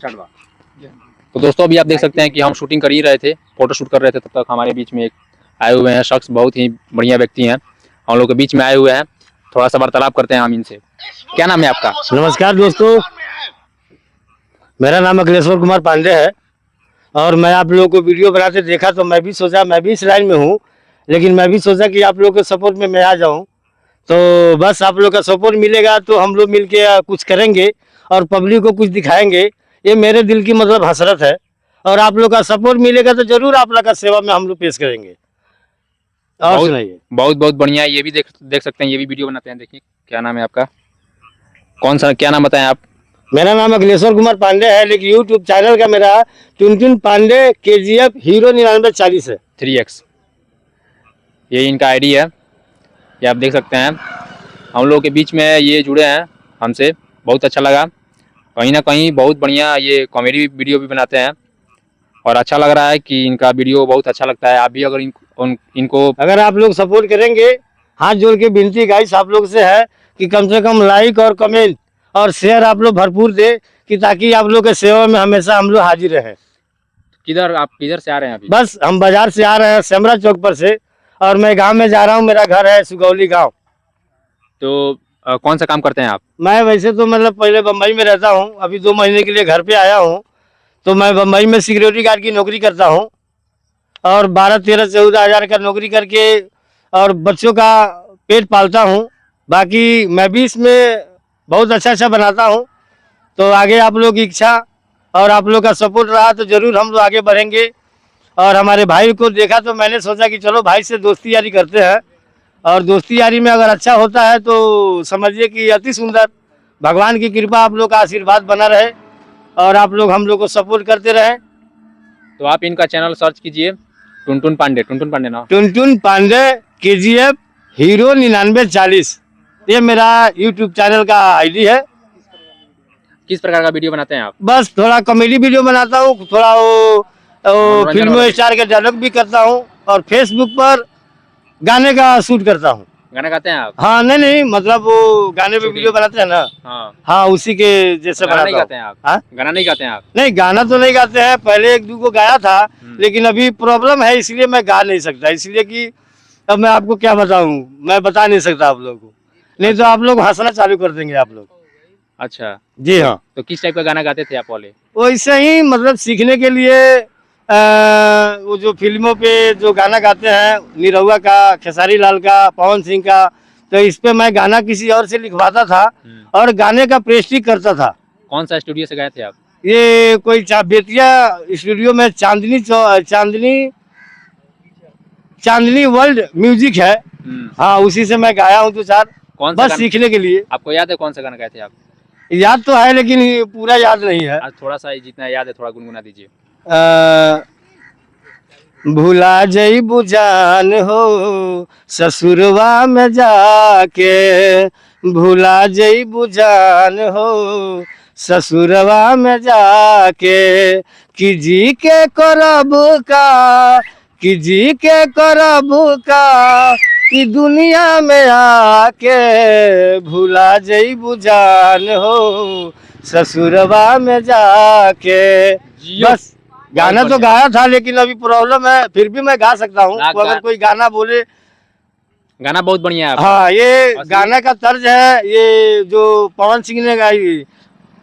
तो दोस्तों अभी आप देख सकते हैं कि हम शूटिंग कर ही रहे थे, फोटो शूट कर रहे थे, तब तक हमारे बीच में एक आए हुए हैं शख्स, बहुत ही बढ़िया व्यक्ति हैं, हम लोग के बीच में आए हुए हैं। थोड़ा सा वार्तालाप करते हैं हम इनसे। क्या नाम है आपका? नमस्कार दोस्तों, मेरा नाम अखिलेश्वर कुमार पांडे है और मैं आप लोगों को वीडियो बनाते देखा तो मैं भी सोचा, मैं भी इस लाइन में हूँ, लेकिन मैं भी सोचा कि आप लोगों के सपोर्ट में मैं आ जाऊँ। तो बस आप लोग का सपोर्ट मिलेगा तो हम लोग मिलके कुछ करेंगे और पब्लिक को कुछ दिखाएंगे। ये मेरे दिल की मतलब हसरत है और आप लोग का सपोर्ट मिलेगा तो जरूर आप लोग का सेवा में हम लोग पेश करेंगे। और सुनाइए। बहुत बहुत बढ़िया। ये भी देख सकते हैं, ये भी वीडियो बनाते हैं। देखिए क्या नाम है आपका? कौन सा, क्या नाम बताएं आप? मेरा नाम अखिलेश्वर कुमार पांडे है, लेकिन यूट्यूब चैनल का मेरा टुनटुन पांडे KGF हीरो 9940 है 3X, ये इनका आईडी है। ये आप देख सकते हैं। हम लोग के बीच में ये जुड़े हैं हमसे, बहुत अच्छा लगा। कहीं ना कहीं बहुत बढ़िया ये कॉमेडी वीडियो भी बनाते हैं और अच्छा लग रहा है कि इनका वीडियो बहुत अच्छा लगता है। आप भी अगर इनको अगर आप लोग सपोर्ट करेंगे, हाथ जोड़ के विनती गाइस आप लोग से है कि कम से कम लाइक और कमेंट और शेयर आप लोग भरपूर दे, कि ताकि आप लोग के सेवा में हमेशा हम लोग हाजिर रहे। आप किधर से आ रहे हैं अभी? बस हम बाजार से आ रहे हैं, सेमरा चौक पर से, और मैं गांव में जा रहा हूं। मेरा घर है सुगौली गांव। तो कौन सा काम करते हैं आप? मैं वैसे तो मतलब पहले बम्बई में रहता हूं, अभी 2 महीने के लिए घर पे आया हूं। तो मैं बम्बई में सिक्योरिटी गार्ड की नौकरी करता हूं और 12, 13, 14 हज़ार का नौकरी करके और बच्चों का पेट पालता हूं। बाकी मैं भी इसमें बहुत अच्छा बनाता हूं। तो आगे आप लोग की इच्छा और आप लोग का सपोर्ट रहा तो जरूर हम लोग आगे बढ़ेंगे। और हमारे भाई को देखा तो मैंने सोचा कि चलो भाई से दोस्ती यारी करते हैं, और दोस्ती यारी में अगर अच्छा होता है तो समझिए कि अति सुंदर। भगवान की कृपा, आप लोग का आशीर्वाद बना रहे और आप लोग हम लोग को सपोर्ट करते रहे। तो आप इनका चैनल सर्च कीजिए, टुनटुन पांडे ना, टुनटुन पांडे KGF हीरो 9940, ये मेरा यूट्यूब चैनल का आईडी है। किस प्रकार का वीडियो बनाते हैं आप? बस थोड़ा कॉमेडी वीडियो बनाता हूँ, थोड़ा वो फिल्म स्टार के डायलॉग भी करता हूँ, और फेसबुक पर गाने का शूट करता हूँ। गाना गाते हैं आप? हाँ, नहीं मतलब वो गाने पे वीडियो बनाते हैं ना। हाँ, उसी के जैसे बनाता हूँ। गाते हैं आप? हाँ? गाना नहीं गाते हैं आप? नहीं, गाना तो नहीं गाते हैं, पहले 1-2 को गाया था, लेकिन अभी प्रॉब्लम है इसलिए मैं गा नहीं सकता। इसलिए कि अब मैं आपको क्या बताऊं, मैं बता नहीं सकता आप लोगों को, नहीं तो आप लोग हंसना चालू कर देंगे आप लोग। अच्छा जी हाँ। तो किस टाइप का गाना गाते थे आप पहले? वैसे ही मतलब सीखने के लिए वो जो फिल्मों पे जो गाना गाते हैं, निरहुआ का, खेसारी लाल का, पवन सिंह का, तो इस पे मैं गाना किसी और से लिखवाता था और गाने का प्रैक्टिस करता था। कौन सा स्टूडियो से गए थे आप? ये कोई बेतिया स्टूडियो में चांदनी वर्ल्ड म्यूजिक है। हाँ, उसी से मैं गाया हूँ 2-4, बस सीखने के लिए। आपको याद है कौन सा गाना गाए थे आप? याद तो है लेकिन पूरा याद नहीं है। आज थोड़ा सा जितना याद है थोड़ा गुनगुना दीजिए। भुला जइबू जान हो ससुरवा में जाके, भुला जइबू जान हो ससुरवा में जाके, कि जी के करब का, कि जी के करब का, कि दुनिया में आके, भुला जइबू जान हो ससुरवा में जाके। बस गाना तो गाया था लेकिन अभी प्रॉब्लम है, फिर भी मैं गा सकता हूँ। तो अगर कोई गाना बोले। गाना बहुत बढ़िया है। हाँ, ये गाना का तर्ज है, ये जो पवन सिंह ने गाई,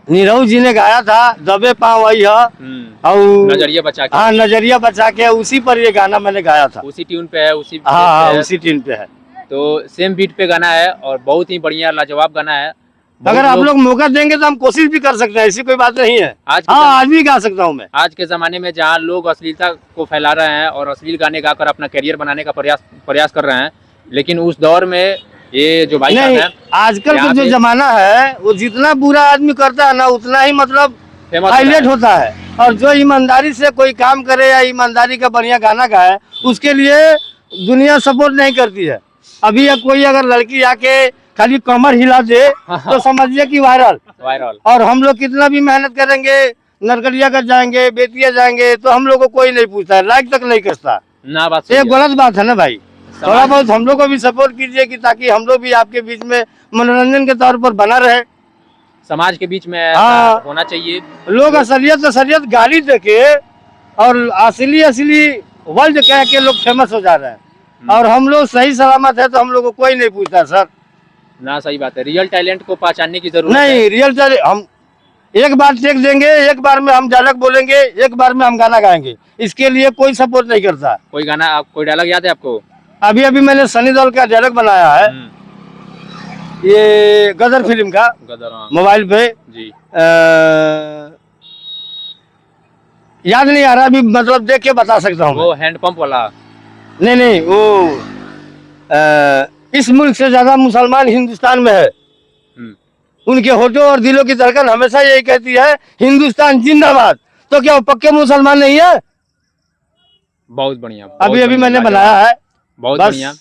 नीरव जी ने गाया था, दबे पाँव वही है और नजरिया बचा के। हाँ, नजरिया बचा के, उसी पर ये गाना मैंने गाया था। उसी ट्यून पे है, उसी हाँ, उसी ट्यून पे है। तो सेम बीट पे गाना है और बहुत ही बढ़िया लाजवाब गाना है। अगर आप लोग मौका देंगे तो हम कोशिश भी कर सकते हैं, ऐसी कोई बात नहीं है। आज भी गा सकता हूँ मैं। आज के जमाने में जहाँ लोग अश्लीलता को फैला रहे हैं और अश्लील गाने गाकर अपना करियर बनाने का प्रयास कर रहे हैं, लेकिन उस दौर में ये जो भाई नहीं, आजकल का जो जमाना है वो जितना बुरा आदमी करता है ना, उतना ही मतलब हाईलाइट होता है। और जो ईमानदारी से कोई काम करे या ईमानदारी का बढ़िया गाना गाए, उसके लिए दुनिया सपोर्ट नहीं करती है। अभी कोई अगर लड़की आके खाली कमर हिला दे तो समझिए कि वायरल। और हम लोग कितना भी मेहनत करेंगे, नरकटिया कर जाएंगे, बेतिया जाएंगे, तो हम लोग को कोई नहीं पूछता है, लाइक तक नहीं करता ना। बात ये गलत बात है ना भाई। थोड़ा बहुत हम लोग को भी सपोर्ट कीजिए, कि ताकि हम लोग भी आपके बीच में मनोरंजन के तौर पर बना रहे। समाज के बीच में ऐसा हाँ। होना चाहिए। लोग असलियत गाली देके और असली असली वर्ल्ड कह के लोग फेमस हो जा रहे हैं, और हम लोग सही सलामत है तो हम लोग को कोई नहीं पूछता सर। ना सही बात है, रियल टैलेंट को पहचानने की जरूरत है। नहीं, रियल टैलेंट हम एक बार टेक देंगे, एक बार में हम डायलॉग बोलेंगे, एक बार में हम गाना गाएंगे, इसके लिए कोई सपोर्ट नहीं करता। कोई गाना, आप कोई डायलॉग याद है आपको? अभी अभी मैंने सनी देओल का डायलॉग बनाया है, ये गदर फिल्म का, गदर, हाँ। मोबाइल पे जी। याद नहीं आ रहा, अभी मतलब देख के बता सकता हूँ। वो हैंडपंप वाला? नहीं, वो इस मुल्क से ज्यादा मुसलमान हिंदुस्तान में है, उनके होठों और दिलों की धड़कन हमेशा यही कहती है हिंदुस्तान जिंदाबाद। तो क्या वो पक्के मुसलमान नहीं है? बहुत बढ़िया, अभी अभी मैंने बनाया है। बहुत बस बढ़िया,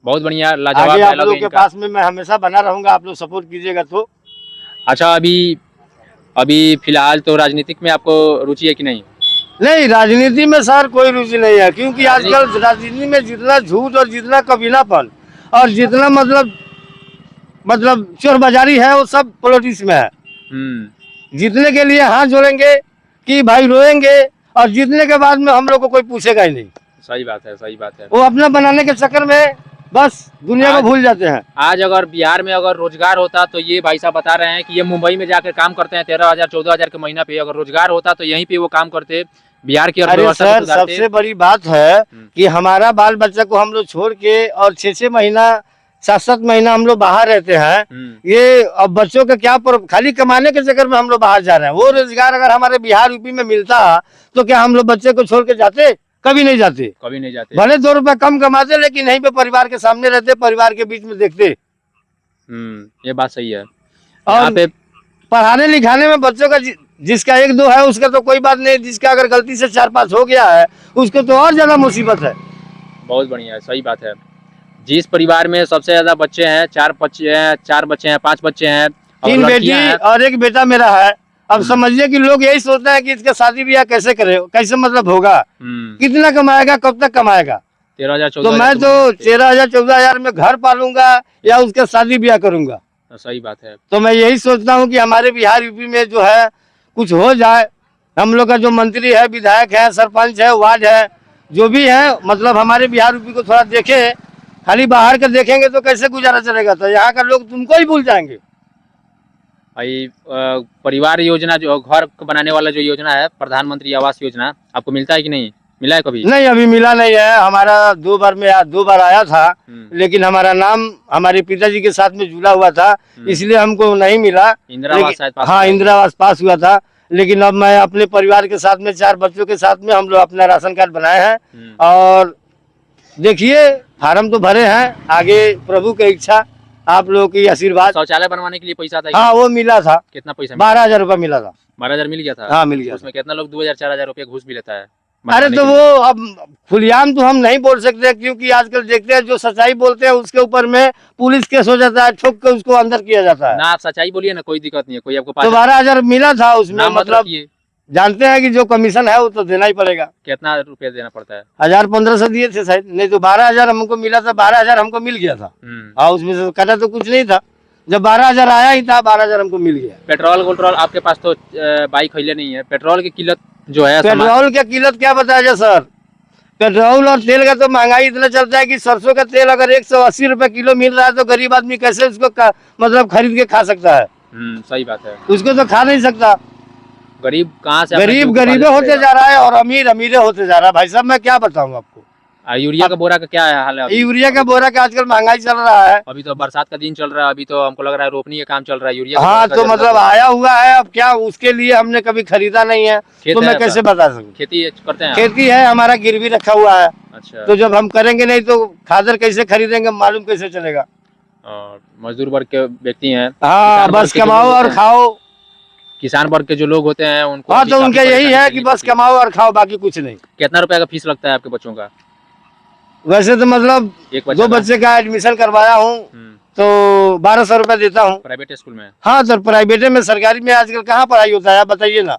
बहुत बढ़िया, लाजवाब आगे आप डायलॉग लोगों है के इनका। पास में मैं हमेशा बना रहूंगा, आप लोग सपोर्ट कीजिएगा तो। अच्छा, अभी फिलहाल तो राजनीतिक में आपको रुचि है कि नहीं? नहीं, राजनीति में सर कोई रुचि नहीं है, क्योंकि आजकल राजनीति में जितना झूठ और जितना कबीलापन और जितना मतलब चोरबाजारी है वो सब पॉलिटिक्स में है। जीतने के लिए हाथ जोड़ेंगे कि भाई रोएंगे, और जीतने के बाद में हम लोग को कोई पूछेगा ही नहीं। सही बात है, सही बात है। वो अपना बनाने के चक्कर में बस दुनिया को भूल जाते हैं। आज अगर बिहार में अगर रोजगार होता तो ये भाई साहब बता रहे हैं कि ये मुंबई में जाकर काम करते हैं 13,000 14,000 के महीना पे, अगर रोजगार होता तो यहीं पे वो काम करते, बिहार की अरे अर्थव्यवस्था को सर, सुधारते। सबसे बड़ी बात है कि हमारा बाल बच्चा को हम लोग छोड़ के और 6-6 महीना 7-7 महीना हम लोग बाहर रहते हैं। ये अब बच्चों का क्या खाली कमाने के चक्कर में हम लोग बाहर जा रहे हैं। वो रोजगार अगर हमारे बिहार यूपी में मिलता तो क्या हम लोग बच्चे को छोड़ के जाते? कभी नहीं जाते, कभी नहीं जाते। भले 2 रुपए कम कमाते, लेकिन यहीं पे परिवार के सामने रहते, परिवार के बीच में देखते। ये बात सही है। और पढ़ाने लिखाने में बच्चों का जिसका 1-2 है उसका तो कोई बात नहीं, जिसका अगर गलती से 4-5 हो गया है उसको तो और ज्यादा मुसीबत है। बहुत बढ़िया है, सही बात है। जिस परिवार में सबसे ज्यादा बच्चे हैं, 4 बच्चे हैं, 5 बच्चे हैं, 3 बेटी और 1 बेटा मेरा है। अब समझिए कि लोग यही सोचते हैं कि इसका शादी ब्याह कैसे करे, कैसे मतलब होगा, कितना कमाएगा, कब तक कमाएगा। 13,000 तो 14,000 मैं तो 13,000 14,000 में घर पालूंगा या उसका शादी ब्याह करूंगा। सही बात है। तो मैं यही सोचता हूँ कि हमारे बिहार यूपी में जो है कुछ हो जाए। हम लोग का जो मंत्री है, विधायक है, सरपंच है, वार्ड है, जो भी है, मतलब हमारे बिहार यूपी को थोड़ा देखे। खाली बाहर का देखेंगे तो कैसे गुजारा चलेगा? तो यहाँ का लोग तुमको ही भूल जाएंगे। भाई परिवार योजना, जो घर बनाने वाला जो योजना है, प्रधानमंत्री आवास योजना, आपको मिलता है कि नहीं? मिला है कभी? नहीं, अभी मिला नहीं है। हमारा 2 बार आया था, लेकिन हमारा नाम हमारे पिताजी के साथ में जुड़ा हुआ था, इसलिए हमको नहीं मिला। इंदिरा आवास शायद पास? हाँ, इंदिरा आवास पास हुआ था, लेकिन अब मैं अपने परिवार के साथ में 4 बच्चों के साथ में हम लोग अपना राशन कार्ड बनाए हैं। और देखिए, फार्म तो भरे हैं, आगे प्रभु की इच्छा, आप लोगों की आशीर्वाद। शौचालय बनवाने के लिए पैसा था? हाँ, वो मिला था। कितना पैसा? 12,000 रुपया मिला था। 12,000 मिल गया था? हाँ, मिल गया। उसमें कितना लोग 2,000 4,000 रुपया घूस भी लेता है? अरे तो वो अब खुलेआम तो हम नहीं बोल सकते, क्योंकि आजकल देखते हैं जो सच्चाई बोलते हैं उसके ऊपर में पुलिस केस हो जाता है, ठोक के उसको अंदर किया जाता है। ना, आप सच्चाई बोलिए ना, कोई दिक्कत नहीं है। कोई आपको तो 12,000 मिला था उसमें, मतलब जानते हैं कि जो कमीशन है वो तो देना ही पड़ेगा। कितना रुपया देना पड़ता है? 1,000-1,500 दिए थे शायद, नहीं तो 12,000 हमको मिला था। 12,000 हमको मिल गया था। हाँ, उसमें से कटा तो कुछ नहीं था। जब 12,000 आया ही था, 12,000 हमको मिल गया। पेट्रोल आपके पास तो बाइक खैले नहीं है, पेट्रोल की किल्लत जो है, पेट्रोल की किल्लत क्या बताया जाए सर। पेट्रोल और तेल का तो महंगाई इतना चलता है कि सरसों का तेल अगर 180 रुपए किलो मिल रहा है तो गरीब आदमी कैसे उसको मतलब खरीद के खा सकता है? सही बात है। उसको तो खा नहीं सकता। गरीब कहाँ से? गरीबे होते जा रहा है और अमीर अमीरे होते जा रहा है। भाई साहब, मैं क्या बताऊँ आपको। यूरिया का बोरा का क्या हाल है? यूरिया का बोरा का आजकल महंगाई चल रहा है। अभी तो बरसात का दिन चल रहा है, अभी तो हमको लग रहा है रोपनी का काम चल रहा है। यूरिया हाँ, तो मतलब आया हुआ है। अब क्या, उसके लिए हमने कभी खरीदा नहीं है, तो मैं कैसे बता सकूँ। खेती करते हैं? खेती है, हमारा गिरवी रखा हुआ है। अच्छा। तो जब हम करेंगे नहीं तो खादर कैसे खरीदेंगे, मालूम कैसे चलेगा। मजदूर वर्ग के व्यक्ति हैं। हाँ, बस कमाओ और खाओ। किसान वर्ग के जो लोग होते हैं उनको, हाँ, तो उनका यही है कि बस कमाओ और खाओ, बाकी कुछ नहीं। कितना रुपया का फीस लगता है आपके बच्चों का? वैसे तो मतलब 2 बच्चे का एडमिशन करवाया हूँ तो 1,200 रुपया देता हूँ। प्राइवेट स्कूल में? हाँ सर, प्राइवेट में। सरकारी में आजकल कहाँ पढ़ाई होता है, बताइए ना।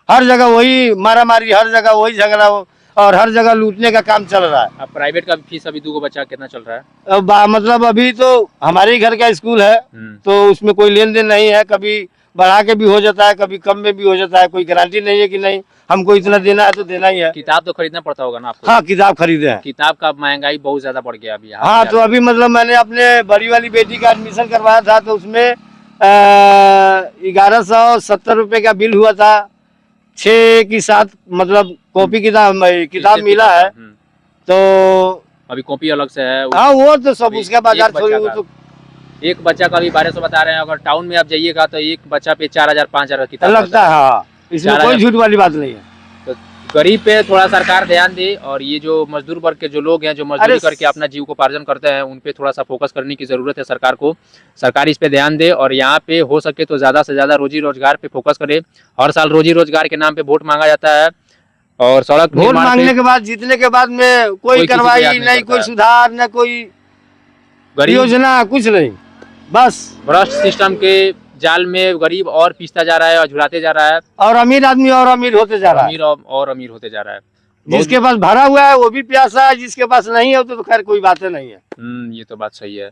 हर जगह वही मारा मारी, हर जगह वही झगड़ा। और हर जगह लूटने का काम चल रहा है। अब प्राइवेट का फीस अभी 2 बच्चा कितना चल रहा है? अब मतलब अभी तो हमारे ही घर का स्कूल है, तो उसमें कोई लेन देन नहीं है, कभी बढ़ा के भी हो जाता है, कभी कम में भी हो जाता है, कोई गारंटी नहीं है कि नहीं हमको इतना देना है तो देना ही है। किताब तो खरीदना पड़ता होगा ना आपको? हाँ, किताब खरीदे हैं। किताब का महंगाई बहुत ज्यादा बढ़ गया अभी। हाँ, तो अभी मतलब मैंने अपने बड़ी वाली बेटी का एडमिशन करवाया था, तो उसमें 1170 रुपये का बिल हुआ था। 6 की 7 मतलब कॉपी किताब मिला है। तो अभी कॉपी अलग से है। हाँ, वो तो सब उसका बाजार थोड़ी, वो तो एक बच्चा का भी 1200 बता रहे हैं। अगर टाउन में आप जाइएगा तो एक बच्चा पे 4000 5000 का किताब लगता है। हाँ, इसमें कोई झूठ वाली बात नहीं है। तो गरीब पे थोड़ा सरकार ध्यान दे, और ये जो मजदूर वर्ग के जो लोग हैं जो मजदूरी करके अपना जीविकोपार्जन करते हैं, उन पे थोड़ा सा फोकस करने की जरूरत है सरकार को। सरकार इस पे ध्यान दे और यहाँ पे हो सके तो ज्यादा से ज्यादा रोजी रोजगार पे फोकस करे। हर साल रोजी रोजगार के नाम पे वोट मांगा जाता है, और सड़क वोट मांगने के बाद, जीतने के बाद में कोई कार्रवाई नहीं, कोई सुधार न, कोई योजना, कुछ नहीं। बस भ्रष्ट सिस्टम के जाल में गरीब और पिसता जा रहा है और झुलाते जा रहा है, और अमीर आदमी और अमीर होते जा रहा है। अमीर और अमीर होते जा रहा है। जिसके पास भरा हुआ है वो भी प्यासा है, जिसके पास नहीं है तो खैर कोई बातें नहीं है। ये तो बात सही है।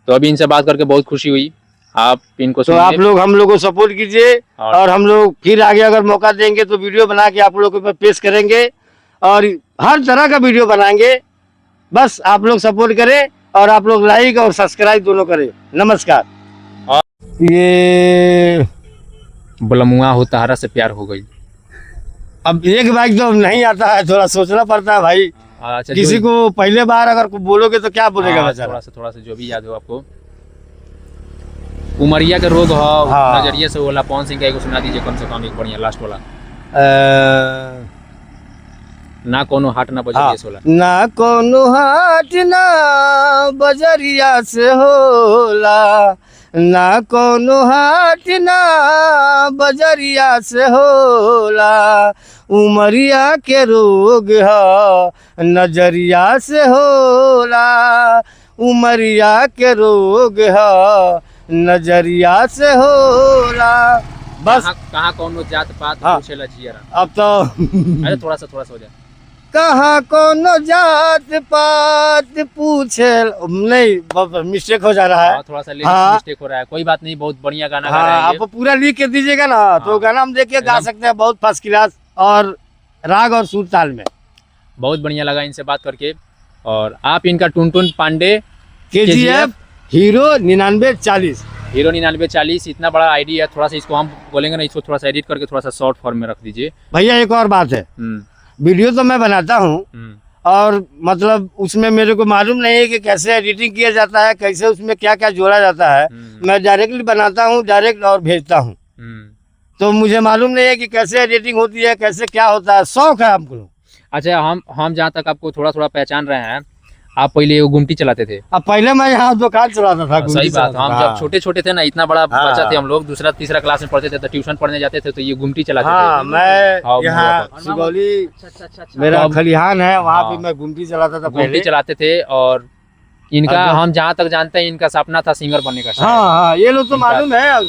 तो अभी इनसे बात करके बहुत खुशी हुई। आप इनको तो आप लोग हम लोग को सपोर्ट कीजिए, और हम लोग फिर आगे अगर मौका देंगे तो वीडियो बना के आप लोगों के पेश करेंगे, और हर तरह का वीडियो बनाएंगे। बस आप लोग सपोर्ट करें, और आप लोग लाइक और सब्सक्राइब दोनों करें। नमस्कार। ये बलमुआ हो तहरा से प्यार हो गई। अब एक बाइक तो नहीं आता है, थोड़ा सोचना पड़ता है भाई। अच्छा, किसी को पहले बार अगर बोलोगे तो क्या बोलेगा बेचारा। थोड़ा सा जो भी याद हो आपको। उमरिया के रोग हो, हाँ। नजरिए से बोला पवन सिंह का एक सुना दीजिए कम से कम, एक बढ़िया लास्ट वाला। ना कोनो हाट ना बजरिया से होला। ना कोनो हाट ना बजरिया से होला, ना कोनो हाट ना बजरिया से होला, उमरिया के रोग ह नजरिया से होला, उमरिया के रोग ह नजरिया से होला। बस कहाँ कोनो जात पात पूछेला जियरा। अब तो अरे थोड़ा सा हो जाए। कहाँ कोनो जात पात पूछे, नहीं मिस्टेक हो जा रहा है। थोड़ा सा मिस्टेक हो रहा है, कोई बात नहीं। बहुत बढ़िया गाना गा रहे हैं। आप पूरा लिख के दीजिएगा ना, तो गाना हम देख के गा सकते हैं, बहुत फर्स्ट क्लास, और राग और सुर ताल में। बहुत बढ़िया लगा इनसे बात करके। और आप इनका Tuntun Pandey KGF hero 9940, hero 9940 इतना बड़ा आईडी है। थोड़ा सा इसको हम बोलेंगे ना, इसको थोड़ा सा एडिट करके थोड़ा सा शॉर्ट फॉर्म में रख दीजिए। भैया एक और बात है, वीडियो तो मैं बनाता हूँ, और मतलब उसमें मेरे को मालूम नहीं है कि कैसे एडिटिंग किया जाता है, कैसे उसमें क्या क्या जोड़ा जाता है। मैं डायरेक्टली बनाता हूँ, डायरेक्ट और भेजता हूँ, तो मुझे मालूम नहीं है कि कैसे एडिटिंग होती है, कैसे क्या होता है। शौक है हमको। अच्छा, हम जहाँ तक आपको थोड़ा थोड़ा पहचान रहे हैं, आप पहले वो गुमटी चलाते थे। अब पहले मैं यहाँ दुकान चलाता था। सही बात। हम जब छोटे छोटे थे ना, इतना बड़ा बच्चा थे हम लोग, दूसरा तीसरा क्लास में पढ़ते थे, तो ट्यूशन पढ़ने जाते थे, तो ये गुमटी चलाते थे। मैं यहाँ सुगौली मेरा खलिहान है, वहाँ पे मैं गुमटी चलाता था, गुमटी चलाते थे। और इनका हम जहाँ तक जानते हैं, इनका सपना था सिंगर बनने का। हाँ, ये लोग तो मालूम है,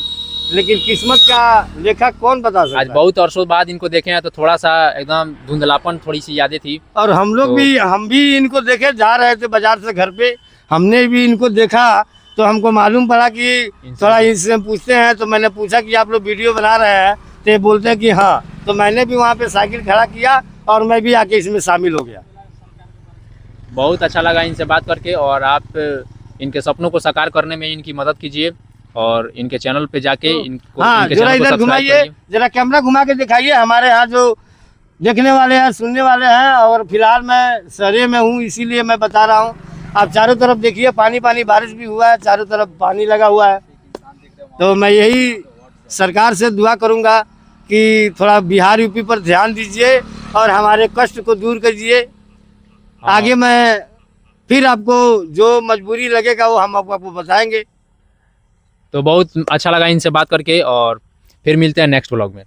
लेकिन किस्मत का लेखा कौन बता सकता है। आज बहुत वर्षों बाद इनको देखे हैं, तो थोड़ा सा एकदम धुंधलापन, थोड़ी सी यादें थी। और हम लोग भी, हम भी इनको देखे, जा रहे थे बाजार से घर पे, हमने भी इनको देखा, तो हमको मालूम पड़ा कि थोड़ा इनसे पूछते हैं। तो मैंने पूछा कि आप लोग वीडियो बना रहे हैं, तो ये बोलते हैं कि हाँ। तो मैंने भी वहाँ पे साइकिल खड़ा किया, और मैं भी आके इसमें शामिल हो गया। बहुत अच्छा लगा इनसे बात करके। और आप इनके सपनों को साकार करने में इनकी मदद कीजिए, और इनके चैनल पे जाके इनको जरा इधर घुमाइए, जरा कैमरा घुमा के दिखाइए। हमारे यहाँ जो देखने वाले हैं, सुनने वाले हैं, और फिलहाल मैं शहर में हूँ, इसीलिए मैं बता रहा हूँ। आप चारों तरफ देखिए, पानी पानी, बारिश भी हुआ है, चारों तरफ पानी लगा हुआ है। तो मैं यही सरकार से दुआ करूँगा कि थोड़ा बिहार यूपी पर ध्यान दीजिए, और हमारे कष्ट को दूर कीजिए। आगे मैं फिर आपको जो मजबूरी लगेगा वो हम आपको बताएंगे। तो बहुत अच्छा लगा इनसे बात करके, और फिर मिलते हैं नेक्स्ट व्लॉग में।